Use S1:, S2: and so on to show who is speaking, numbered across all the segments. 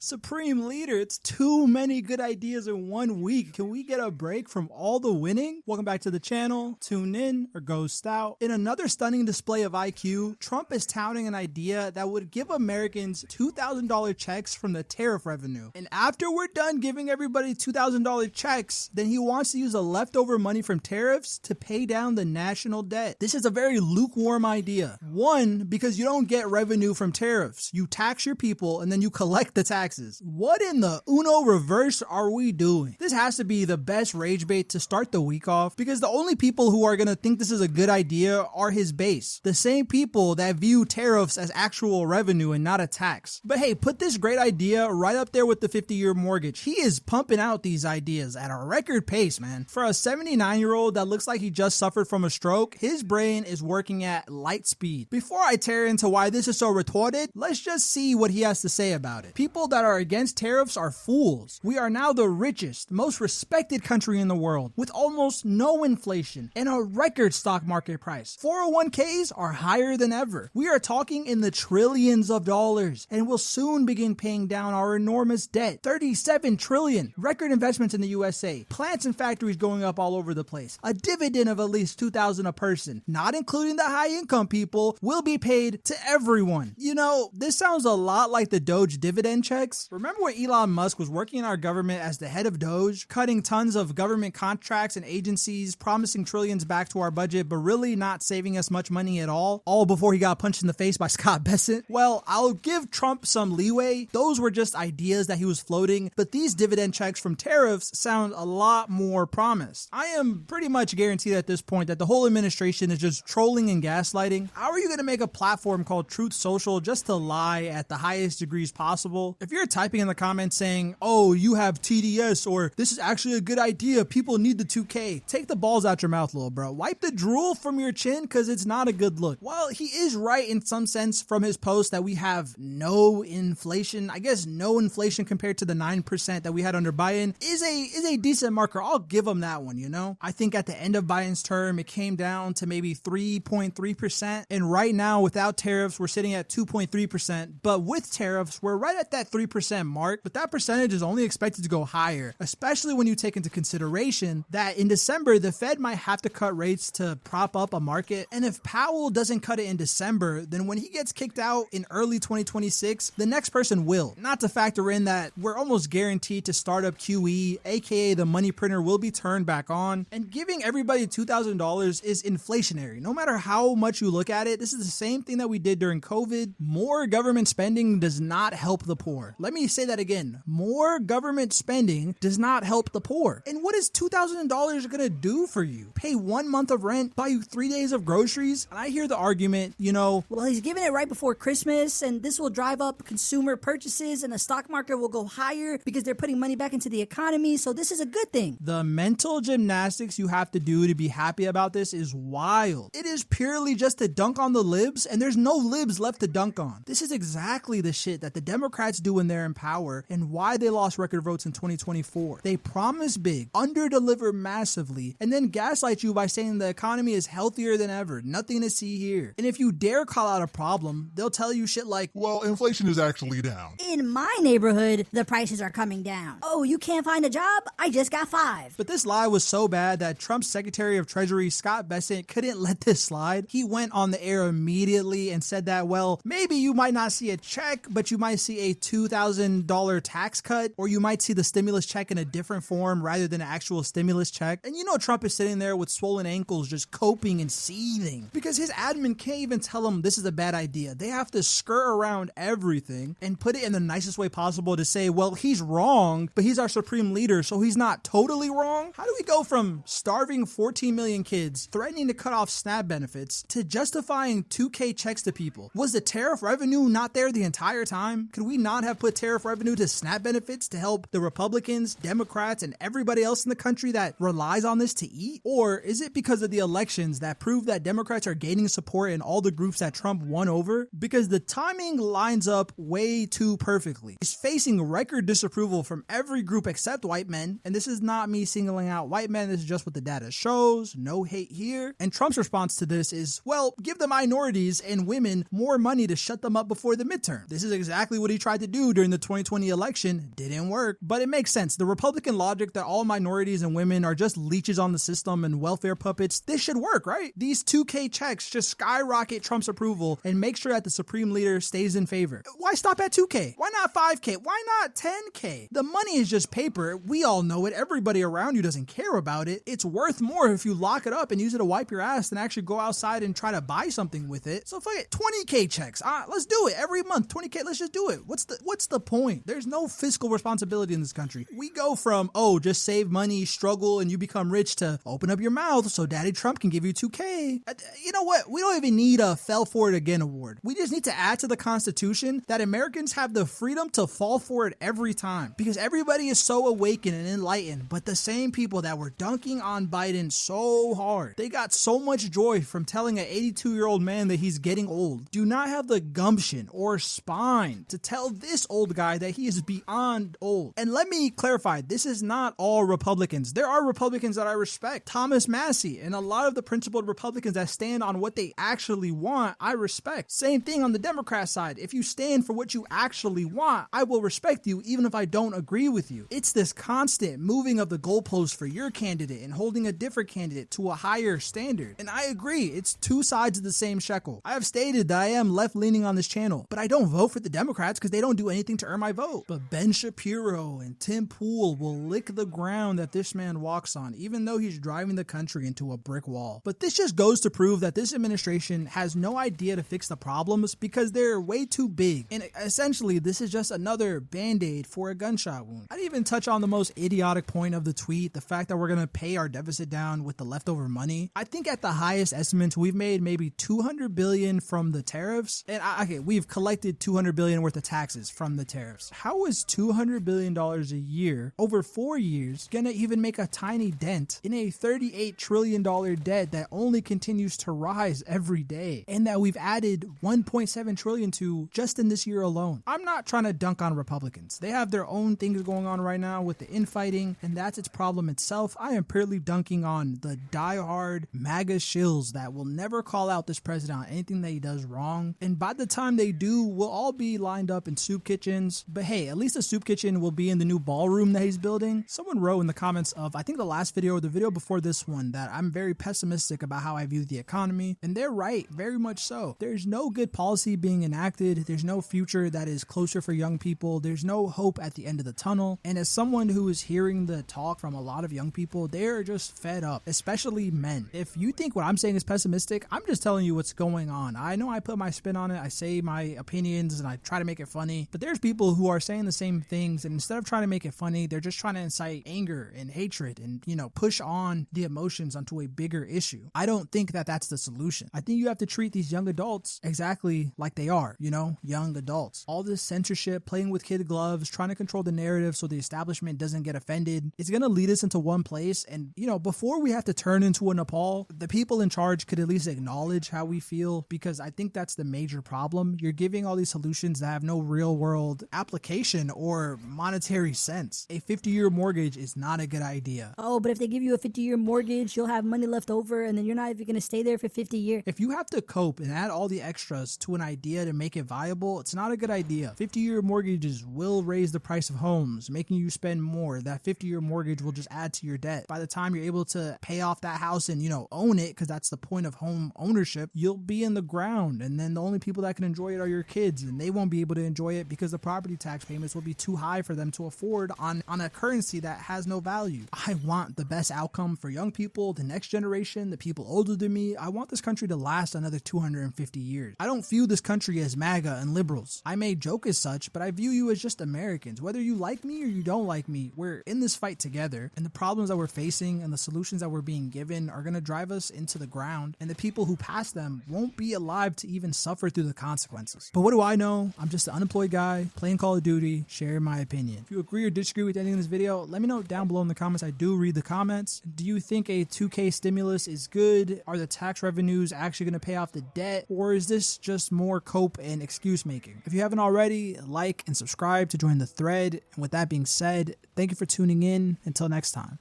S1: Supreme Leader, it's too many good ideas in 1 week. Can we get a break from all the winning? Welcome back to the channel. Tune in or ghost out. In another stunning display of IQ, Trump is touting an idea that would give Americans $2,000 checks from the tariff revenue. And after we're done giving everybody $2,000 checks, then he wants to use the leftover money from tariffs to pay down the national debt. This is a very lukewarm idea. One, because you don't get revenue from tariffs. You tax your people and then you collect the taxes. What in the Uno reverse are we doing? This has to be the best rage bait to start the week off, because the only people who are going to think this is a good idea are his base. The same people that view tariffs as actual revenue and not a tax. But hey, put this great idea right up there with the 50-year mortgage. He is pumping out these ideas at a record pace, man. For a 79-year-old that looks like he just suffered from a stroke, his brain is working at light speed. Before I tear into why this is so retarded, let's just see what he has to say about it. People that are against tariffs are fools. We are now the richest, most respected country in the world, with almost no inflation and a record stock market price. 401ks are higher than ever. We are talking in the trillions of dollars and will soon begin paying down our enormous debt. 37 trillion. Record investments in the USA. Plants and factories going up all over the place. A dividend of at least $2,000 a person, not including the high income people, will be paid to everyone. You know, this sounds a lot like the Doge dividend checks. Remember when Elon Musk was working in our government as the head of Doge, cutting tons of government contracts and agencies, promising trillions back to our budget, but really not saving us much money at all before he got punched in the face by Scott Bessent? Well, I'll give Trump some leeway. Those were just ideas that he was floating, but these dividend checks from tariffs sound a lot more promised. I am pretty much guaranteed at this point that the whole administration is just trolling and gaslighting. How are you going to make a platform called Truth Social just to lie at the highest degrees possible? If you're typing in the comments saying, oh, you have TDS, or this is actually a good idea, people need the 2K, take the balls out your mouth, little bro. Wipe the drool from your chin, because it's not a good look. While he is right in some sense from his post that we have no inflation, I guess no inflation compared to the 9% that we had under Biden is a decent marker. I'll give him that one, you know? I think at the end of Biden's term, it came down to maybe 3.3%. And right now, without tariffs, we're sitting at 2.3%. But with tariffs, we're right at that 3% mark. But that percentage is only expected to go higher, especially when you take into consideration that in December, the Fed might have to cut rates to prop up a market. And if Powell doesn't cut it in December, then when he gets kicked out in early 2026, the next person will. Not to factor in that we're almost guaranteed to start up QE, aka the money printer will be turned back on. And giving everybody $2,000 is inflationary. No matter how much you look at it, this is the same thing that we did during COVID. More government spending does not help the poor. Let me say that again. More government spending does not help the poor. And what is $2,000 gonna do for you? Pay 1 month of rent, buy you 3 days of groceries? And I hear the argument, you know,
S2: well, he's giving it right before Christmas, and this will drive up consumer purchases, and the stock market will go higher because they're putting money back into the economy. So this is a good thing.
S1: The mental gymnastics you have to do to be happy about this is wild. It is purely just to dunk on the libs, and there's no libs left to dunk on. This is exactly the shit that the Democrats do when they're in power, and why they lost record votes in 2024. They promise big, underdeliver massively, and then gaslight you by saying the economy is healthier than ever, nothing to see here. And if you dare call out a problem, they'll tell you shit like,
S3: well, inflation is actually down.
S2: In my neighborhood, the prices are coming down. Oh, you can't find a job? I just got 5.
S1: But this lie was so bad that Trump's Secretary of Treasury, Scott Bessent, couldn't let this slide. He went on the air immediately and said that, well, maybe you might not see a check, but you might see a $2,000 tax cut, or you might see the stimulus check in a different form rather than an actual stimulus check. And you know Trump is sitting there with swollen ankles just coping and seething because his admin can't even tell him this is a bad idea. They have to skirt around everything and put it in the nicest way possible to say, well, he's wrong, but he's our supreme leader, so he's not totally wrong. How do we go from starving 14 million kids, threatening to cut off SNAP benefits, to justifying 2K checks to people? Was the tariff revenue not there the entire time? Could we not have put tariff revenue to SNAP benefits to help the Republicans, Democrats, and everybody else in the country that relies on this to eat? Or is it because of the elections that prove that Democrats are gaining support in all the groups that Trump won over? Because the timing lines up way too perfectly. He's facing record disapproval from every group except white men, and this is not me singling out white men, this is just what the data shows, no hate here. And Trump's response to this is, well, give the minorities and women more money to shut them up before the midterm. This is exactly what he tried to do do during the 2020 election didn't work, but it makes sense. The Republican logic that all minorities and women are just leeches on the system and welfare puppets, this should work, right? These 2K checks just skyrocket Trump's approval and make sure that the supreme leader stays in favor. Why stop at 2K? Why not 5K? Why not 10K? The money is just paper. We all know it. Everybody around you doesn't care about it. It's worth more if you lock it up and use it to wipe your ass than actually go outside and try to buy something with it. So fuck it, 20K checks. Let's do it every month. 20K, let's just do it. What's the point? There's no fiscal responsibility in this country. We go from, oh, just save money, struggle, and you become rich to open up your mouth so Daddy Trump can give you 2K. You know what? We don't even need a fell for it again award. We just need to add to the Constitution that Americans have the freedom to fall for it every time, because everybody is so awakened and enlightened, but the same people that were dunking on Biden so hard, they got so much joy from telling an 82-year-old man that he's getting old, do not have the gumption or spine to tell this old guy that he is beyond old. And let me clarify, this is not all Republicans. There are Republicans that I respect. Thomas Massey and a lot of the principled Republicans that stand on what they actually want, I respect. Same thing on the Democrat side. If you stand for what you actually want, I will respect you even if I don't agree with you. It's this constant moving of the goalposts for your candidate and holding a different candidate to a higher standard. And I agree, it's two sides of the same shekel. I have stated that I am left-leaning on this channel, but I don't vote for the Democrats because they don't do anything to earn my vote. But Ben Shapiro and Tim Pool will lick the ground that this man walks on, even though he's driving the country into a brick wall. But this just goes to prove that this administration has no idea to fix the problems because they're way too big. And essentially, this is just another band-aid for a gunshot wound. I didn't even touch on the most idiotic point of the tweet, the fact that we're going to pay our deficit down with the leftover money. I think at the highest estimates, we've made maybe $200 billion from the tariffs. And okay, we've collected $200 billion worth of taxes from the tariffs. How is $200 billion a year over 4 years going to even make a tiny dent in a $38 trillion debt that only continues to rise every day and that we've added $1.7 trillion to just in this year alone? I'm not trying to dunk on Republicans. They have their own things going on right now with the infighting, and that's its problem itself. I am purely dunking on the diehard MAGA shills that will never call out this president on anything that he does wrong. And by the time they do, we'll all be lined up in soup kitchens. But hey, at least the soup kitchen will be in the new ballroom that he's building. Someone wrote in the comments of, I think the last video or the video before this one, that I'm very pessimistic about how I view the economy. And they're right, very much so. There's no good policy being enacted. There's no future that is closer for young people. There's no hope at the end of the tunnel. And as someone who is hearing the talk from a lot of young people, they're just fed up, especially men. If you think what I'm saying is pessimistic, I'm just telling you what's going on. I know I put my spin on it. I say my opinions and I try to make it funny, but there's people who are saying the same things, and instead of trying to make it funny, they're just trying to incite anger and hatred and, push on the emotions onto a bigger issue. I don't think that that's the solution. I think you have to treat these young adults exactly like they are, young adults. All this censorship, playing with kid gloves, trying to control the narrative so the establishment doesn't get offended, it's going to lead us into one place. And, before we have to turn into a Nepal, the people in charge could at least acknowledge how we feel, because I think that's the major problem. You're giving all these solutions that have no real world application or monetary sense. A 50-year mortgage is not a good idea.
S2: Oh, but if they give you a 50-year mortgage, you'll have money left over, and then you're not even going to stay there for 50 years.
S1: If you have to cope and add all the extras to an idea to make it viable, it's not a good idea. 50-year mortgages will raise the price of homes, making you spend more. That 50-year mortgage will just add to your debt. By the time you're able to pay off that house and, own it, because that's the point of home ownership, you'll be in the ground, and then the only people that can enjoy it are your kids, and they won't be able to enjoy it because the property tax payments will be too high for them to afford on a currency that has no value. I want the best outcome for young people, the next generation, the people older than me. I want this country to last another 250 years. I don't view this country as MAGA and liberals. I may joke as such, but I view you as just Americans. Whether you like me or you don't like me, we're in this fight together, and the problems that we're facing and the solutions that we're being given are going to drive us into the ground, and the people who pass them won't be alive to even suffer through the consequences. But what do I know? I'm just an unemployed guy playing Call of Duty, sharing my opinion. If you agree or disagree with anything in this video, let me know down below in the comments. I do read the comments. Do you think a 2K stimulus is good? Are the tax revenues actually going to pay off the debt? Or is this just more cope and excuse making? If you haven't already, like and subscribe to join the thread. And with that being said, thank you for tuning in. Until next time.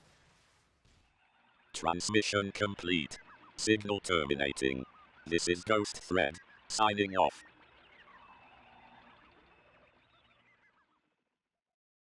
S4: Transmission complete. Signal terminating. This is Ghost Thread, signing off.